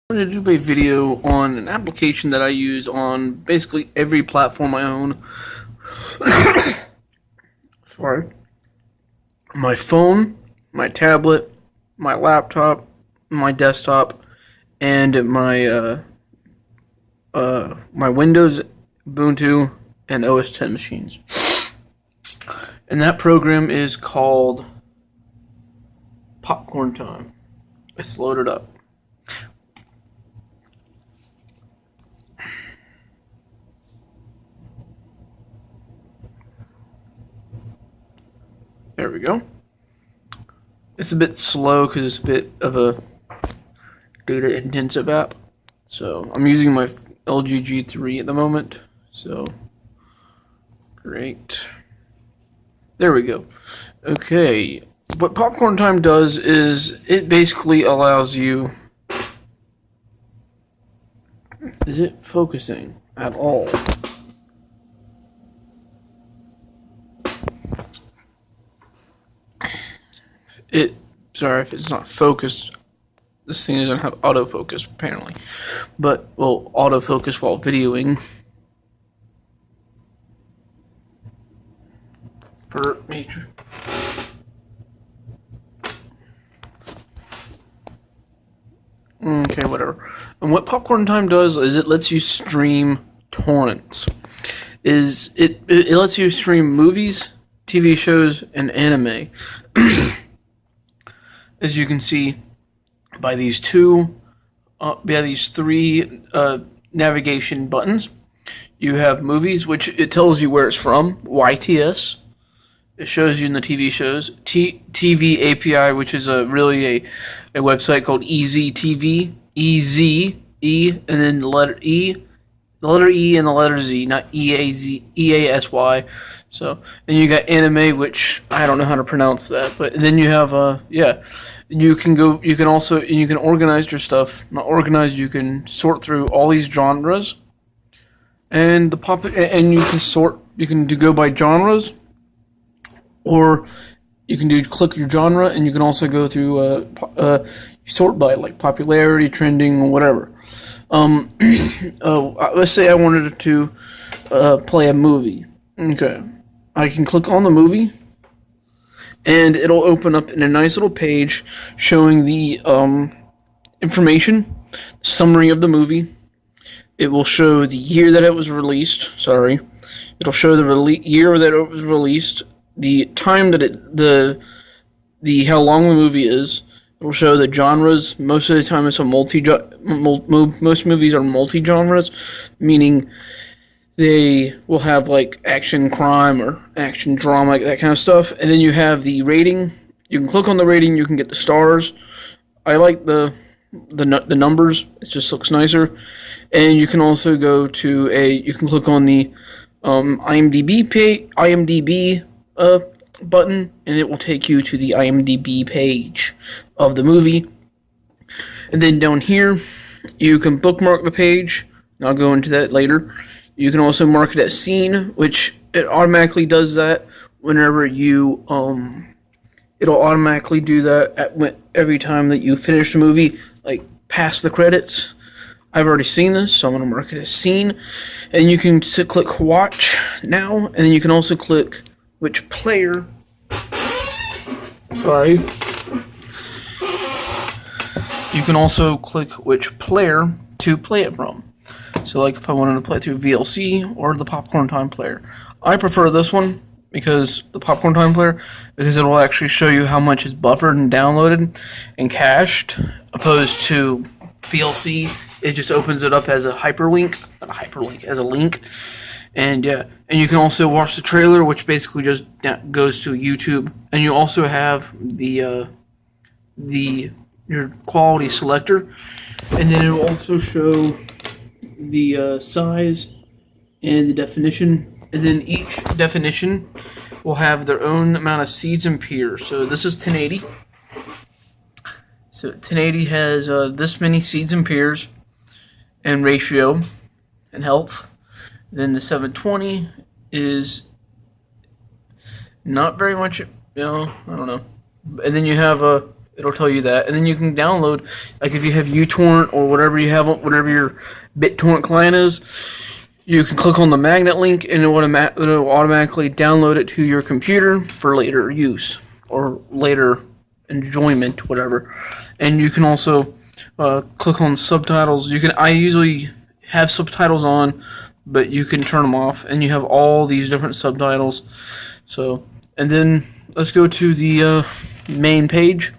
I'm going to do a video on an application that I use on basically every platform I own. Sorry. My phone, my tablet, my laptop, my desktop, and my Windows, Ubuntu, and OS 10 machines. And that program is called Popcorn Time. It's loaded up. There we go. It's a bit slow because it's a bit of a data intensive app. So I'm using my LG G3 at the moment. So great. There we go. Okay. What Popcorn Time does is it basically allows you. Is it focusing at all? Sorry if it's not focused. This thing doesn't have autofocus apparently, but well, autofocus while videoing. For me. Okay, whatever. And what Popcorn Time does is it lets you stream torrents. It lets you stream movies, TV shows, and anime. As you can see by these three navigation buttons. You have movies, which it tells you where it's from, YTS. It shows you in the TV shows. TV API, which is really a website called EZTV, E, and then the letter E and the letter Z, not EASY. So then you got anime, which I don't know how to pronounce that, but then you have you can organize your stuff. Not organized, you can sort through all these genres, and you can go by genres, or you can click your genre, and you can also go through sort by like popularity, trending, whatever. Let's say I wanted to play a movie. Okay, I can click on the movie, and it'll open up in a nice little page showing the information, summary of the movie. It will show the year that it was released. It'll show the year that it was released, the time that how long the movie is. It will show the genres. Most of the time, it's most movies are multi-genres, meaning they will have like action crime or action drama, that kind of stuff. And then you have the rating. You can click on the rating. You can get the stars. I like the numbers. It just looks nicer. And you can also go to you can click on the IMDb button, and it will take you to the IMDb page of the movie. And then down here, you can bookmark the page. And I'll go into that later. You can also mark it as seen, which it automatically does that whenever you it'll automatically do that every time that you finish the movie, like past the credits. I've already seen this, so I'm going to mark it as seen. And you can click watch now, and then you can also click which player. Sorry. You can also click which player to play it from. So like if I wanted to play through VLC or the Popcorn Time player. I prefer this one because the Popcorn Time player, because it will actually show you how much is buffered and downloaded and cached, opposed to VLC. It just opens it up as a hyperlink, not a hyperlink, as a link. And yeah, and you can also watch the trailer, which basically just goes to YouTube. And you also have your quality selector, and then it will also show the size and the definition. And then each definition will have their own amount of seeds and peers. So this is 1080. So 1080 has this many seeds and peers and ratio and health. Then the 720 is not very much, I don't know. And then you have it'll tell you that, and then you can download, like if you have uTorrent or whatever you have, whatever your BitTorrent client is, you can click on the magnet link, and it'll automatically download it to your computer for later use or later enjoyment, whatever. And you can also click on subtitles. I usually have subtitles on, but you can turn them off, and you have all these different subtitles. So, and then let's go to the main page.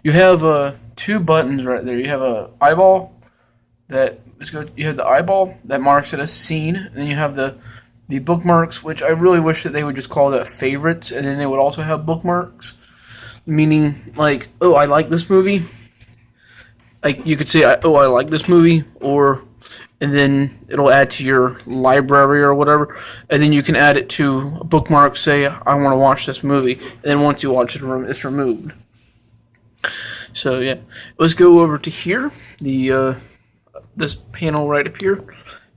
You have two buttons right there. You have a eyeball that you have the eyeball that marks it as seen, and then you have the bookmarks, which I really wish that they would just call that favorites, and then they would also have bookmarks, meaning like, oh, I like this movie. Like you could say, oh, I like this movie, and then it'll add to your library or whatever, and then you can add it to a bookmark. Say, I want to watch this movie, and then once you watch it, it's removed. So yeah, let's go over to here. This panel right up here.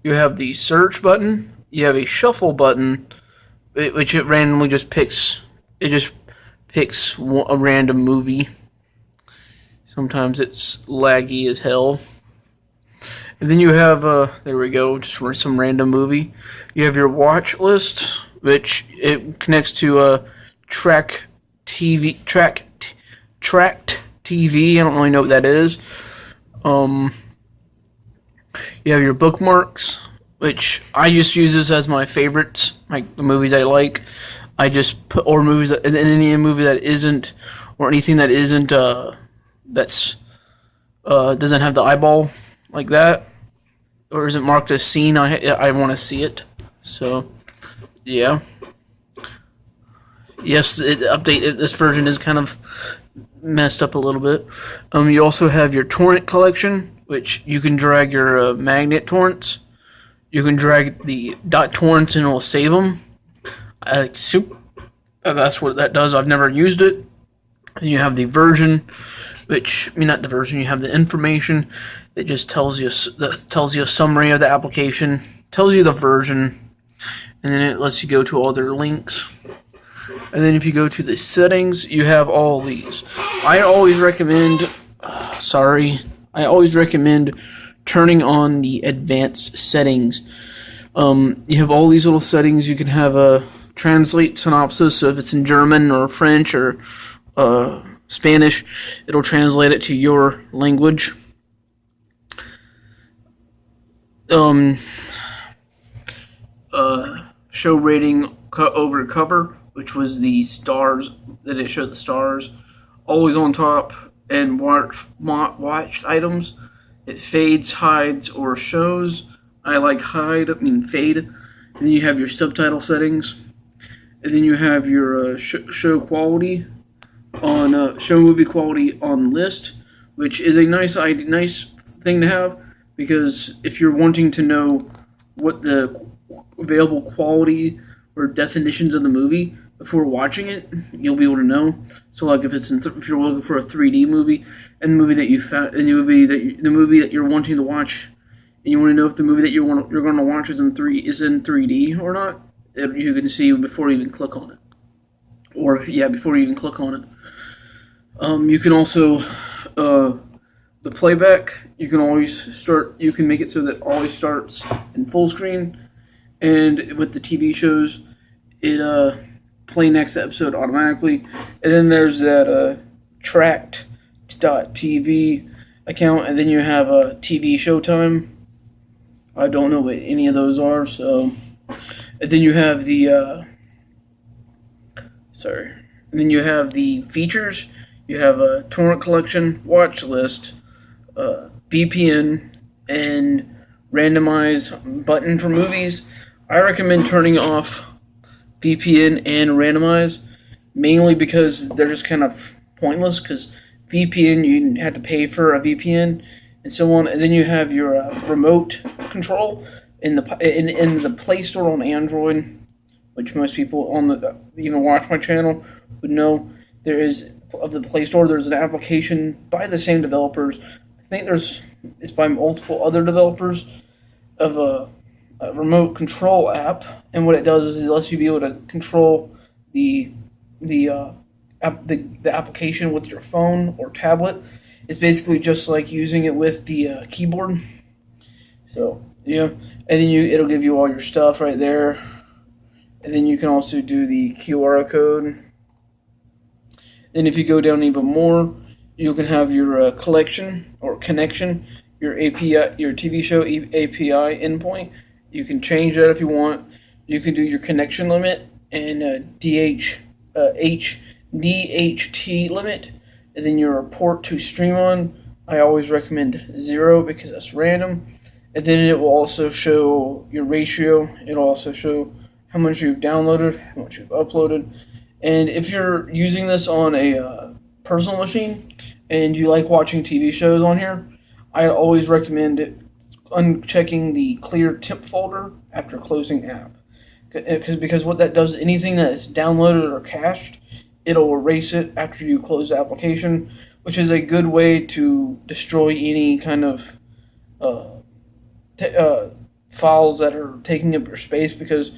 You have the search button. You have a shuffle button, which it randomly just picks. It just picks a random movie. Sometimes it's laggy as hell. And then you have there we go, just some random movie. You have your watch list, which it connects to Track TV. I don't really know what that is. You have your bookmarks, which I just use this as my favorites, like the movies I like. I just put, or movies that, and any movie that isn't, or anything that isn't, doesn't have the eyeball like that, or isn't marked as seen. I want to see it. So, yeah. Yes, this version is kind of messed up a little bit. You also have your torrent collection, which you can drag your magnet torrents. You can drag the .torrents and it will save them. That's what that does. I've never used it. Then you have the version, not the version. You have the information that just tells you a summary of the application, tells you the version, and then it lets you go to all their links. And then if you go to the settings, you have all these. I always recommend turning on the advanced settings. You have all these little settings. You can have a translate synopsis, so if it's in German or French or Spanish, it'll translate it to your language. Show rating over cover, which was the stars, that it showed the stars. Always on top, and watched items. It fades, hides, or shows. I like fade. And then you have your subtitle settings. And then you have your show quality on show movie quality on list, which is a nice thing to have, because if you're wanting to know what the available quality or definitions of the movie before watching it, you'll be able to know. So, like if you're looking for a 3D movie, and the movie that you found, and the movie that you're wanting to watch, and you want to know if the movie that you're going to watch is in 3D or not, you can see before you even click on it. Before you even click on it. You can also the playback. You can make it so that it always starts in full screen, and with the TV shows, it play next episode automatically. And then there's that tracked.tv account, and then you have a TV Showtime. I don't know what any of those are, so. And then you have the And then you have the features. You have a torrent collection, watch list, VPN, and randomize button for movies. I recommend turning off VPN and randomize, mainly because they're just kind of pointless, because VPN, you have to pay for a VPN and so on. And then you have your remote control in the Play Store on Android, which most people watch my channel would know. There is, of the Play Store, there's an application by the same developers. I think it's by multiple other developers of a remote control app, and what it does is it lets you be able to control the the application with your phone or tablet. It's basically just like using it with the keyboard. So yeah, and then it'll give you all your stuff right there, and then you can also do the QR code. Then if you go down even more, you can have your collection or connection, your API, your TV show API endpoint. You can change that if you want. You can do your connection limit and DHT limit, and then your port to stream on. I always recommend 0 because that's random. And then it will also show your ratio. It'll also show how much you've downloaded, how much you've uploaded. And if you're using this on a personal machine and you like watching TV shows on here, I always recommend unchecking the clear temp folder after closing app. Because what that does, anything that is downloaded or cached, it'll erase it after you close the application, which is a good way to destroy any kind of files that are taking up your space, because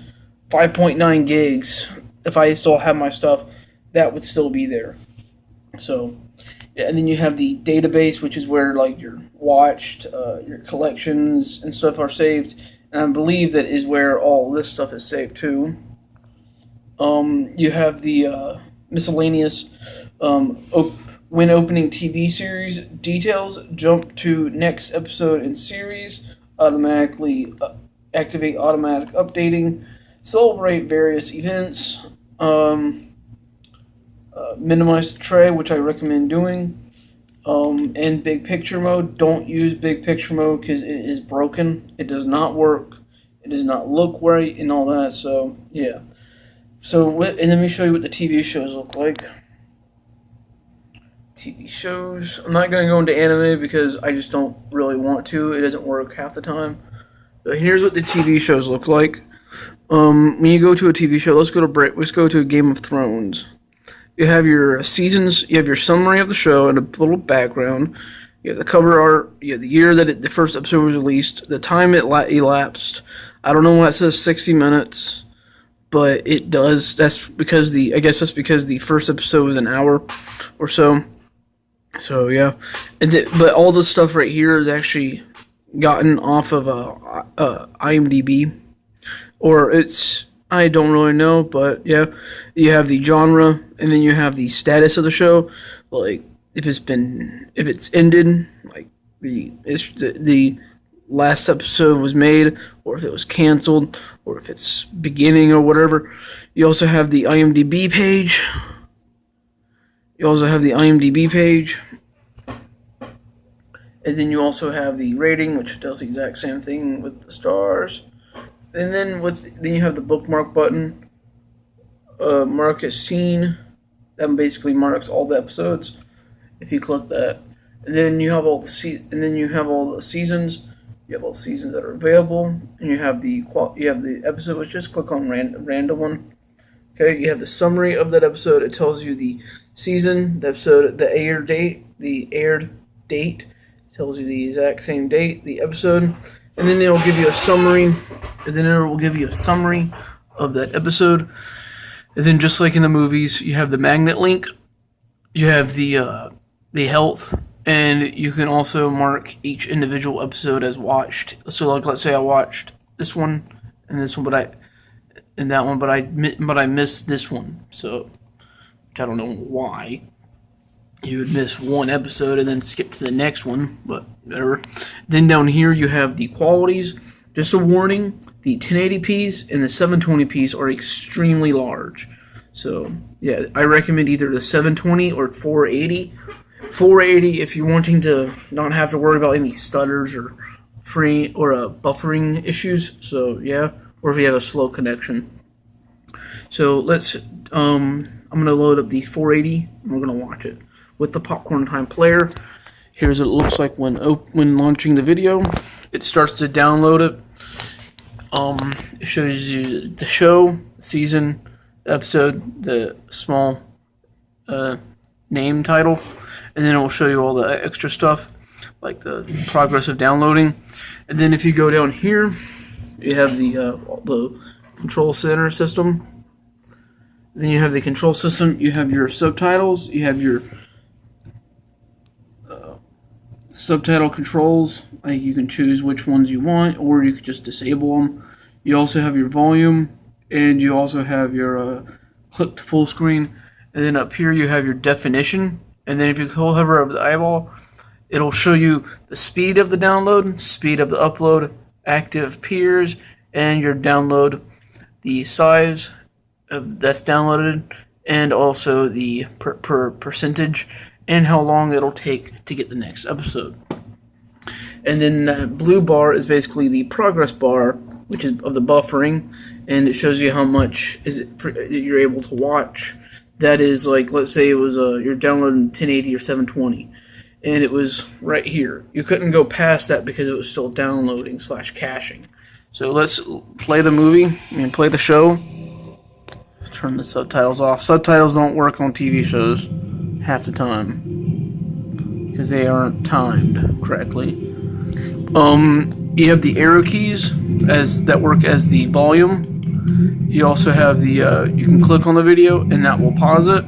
5.9 gigs, if I still have my stuff, that would still be there. So, yeah, and then you have the database, which is where like your watched, your collections and stuff are saved. And I believe that is where all this stuff is saved too. You have the miscellaneous when opening TV series details, jump to next episode in series, automatically activate automatic updating, celebrate various events, minimize the tray, which I recommend doing, and big picture mode. Don't use big picture mode because it is broken. It does not work. It does not look right and all that. So yeah. So and let me show you what the TV shows look like. TV shows. I'm not going to go into anime because I just don't really want to. It doesn't work half the time. But here's what the TV shows look like. When you go to a TV show, let's go to Game of Thrones. You have your seasons, you have your summary of the show and a little background. You have the cover art, you have the year that the first episode was released, the time it elapsed. I don't know why it says 60 minutes, but it does. That's because I guess that's because the first episode was an hour or so. So yeah, but all the stuff right here is actually gotten off of IMDb, or I don't really know, but yeah, you have the genre, and then you have the status of the show, like if it's ended, like the last episode was made, or if it was canceled, or if it's beginning or whatever. You also have the IMDb page. And then you also have the rating, which does the exact same thing with the stars. And then you have the bookmark button. Mark as seen. That basically marks all the episodes. If you click that, and then you have all the seasons. You have all the seasons that are available, and you have the episode. Which just click on random one. Okay, you have the summary of that episode. It tells you the season, the episode, the aired date. It tells you the exact same date, the episode, and then it'll give you a summary. And then it will give you a summary of that episode. And then, just like in the movies, you have the magnet link. You have the health, and you can also mark each individual episode as watched. So, like, let's say I watched this one and this one, but I missed this one. So, which I don't know why you would miss one episode and then skip to the next one, but whatever. Then down here you have the qualities. Just a warning, the 1080p's and the 720p's are extremely large. So, yeah, I recommend either the 720 or 480. 480 if you're wanting to not have to worry about any stutters or buffering issues. So, yeah, or if you have a slow connection. So, I'm going to load up the 480 and we're going to watch it with the Popcorn Time player. Here's what it looks like when launching the video. It starts to download it. It shows you the show, season, episode, the small name title, and then it will show you all the extra stuff, like the progress of downloading. And then if you go down here, you have the control center system. Then you have the control system. You have your subtitles. You have your subtitle controls. Like you can choose which ones you want, or you could just disable them. You also have your volume, and you also have your click to full screen. And then up here you have your definition. And then if you hover over the eyeball, it'll show you the speed of the download, speed of the upload, active peers, and your download, the size that's downloaded, and also the per percentage, and how long it'll take to get the next episode. And then that blue bar is basically the progress bar, which is of the buffering, and it shows you how much you're able to watch. That is, like, let's say it was you're downloading 1080 or 720, and it was right here. You couldn't go past that because it was still downloading / caching. So let's play the movie and play the show. Turn the subtitles off. Subtitles don't work on TV shows half the time because they aren't timed correctly. You have the arrow keys that work as the volume. You also have the you can click on the video and that will pause it.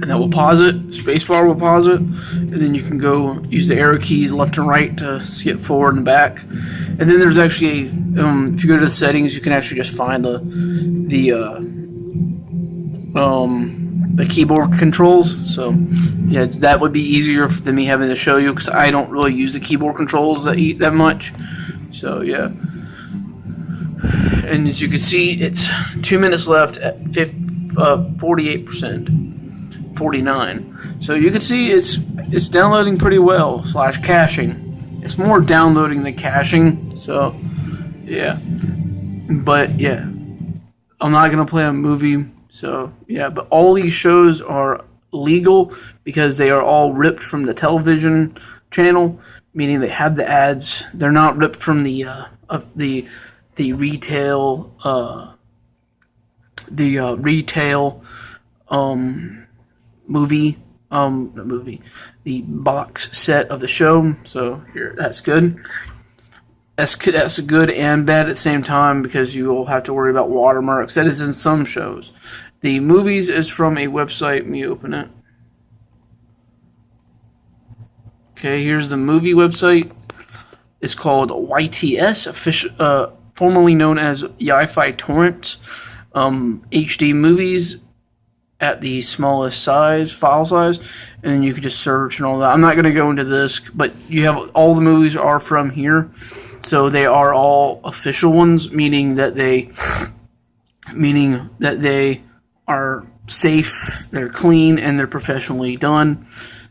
And that will pause it. Spacebar will pause it, and then you can go use the arrow keys left and right to skip forward and back. And then there's actually if you go to the settings, you can actually just find the keyboard controls. So yeah, that would be easier than me having to show you because I don't really use the keyboard controls that much. So yeah, and as you can see, it's 2 minutes left at 48%. 49. So you can see it's downloading pretty well / caching. It's more downloading than caching. So yeah, but yeah, I'm not gonna play a movie. So yeah, but all these shows are legal because they are all ripped from the television channel, meaning they have the ads. They're not ripped from the retail the box set of the show. So here, that's good. That's good and bad at the same time because you will have to worry about watermarks. That is in some shows. The movies is from a website. Let me open it. Okay, here's the movie website. It's called YTS, formerly known as Yi-Fi Torrent. HD movies at the smallest file size, and then you can just search and all that. I'm not going to go into this, but you have all the movies are from here, so they are all official ones, meaning that they are safe, they're clean, and they're professionally done.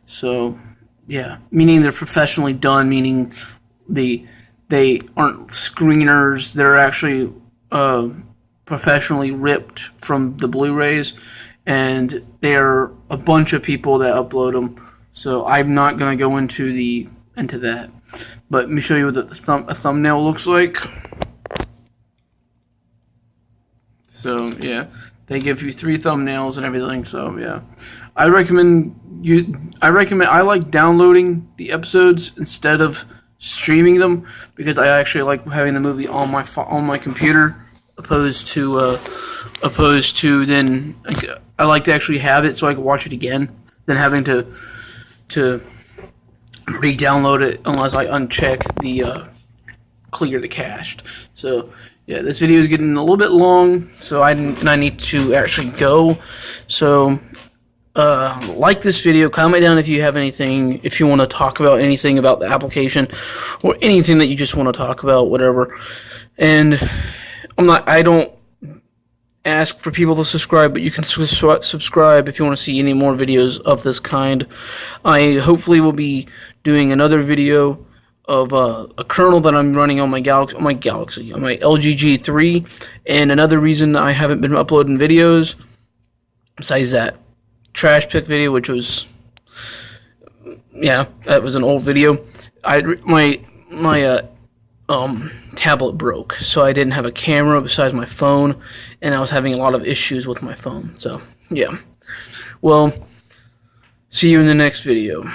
So yeah, meaning they're professionally done, meaning they aren't screeners. They're actually professionally ripped from the Blu-rays. And there are a bunch of people that upload them, so I'm not going to go into that. But let me show you what a thumbnail looks like. So yeah, they give you 3 thumbnails and everything. So yeah, I like downloading the episodes instead of streaming them because I actually like having the movie on my computer opposed to then. I like to actually have it so I can watch it again than having to re-download it unless I uncheck the clear the cached. So yeah, this video is getting a little bit long, so I need to actually go. So like this video, comment down if you have anything, if you want to talk about anything about the application or anything that you just want to talk about, whatever. And I don't ask for people to subscribe, but you can subscribe if you want to see any more videos of this kind. I hopefully will be doing another video of a kernel that I'm running on my LG G3, and another reason I haven't been uploading videos besides that trash pick video, which was that was an old video. My tablet broke, so I didn't have a camera besides my phone, and I was having a lot of issues with my phone. So yeah, well, see you in the next video.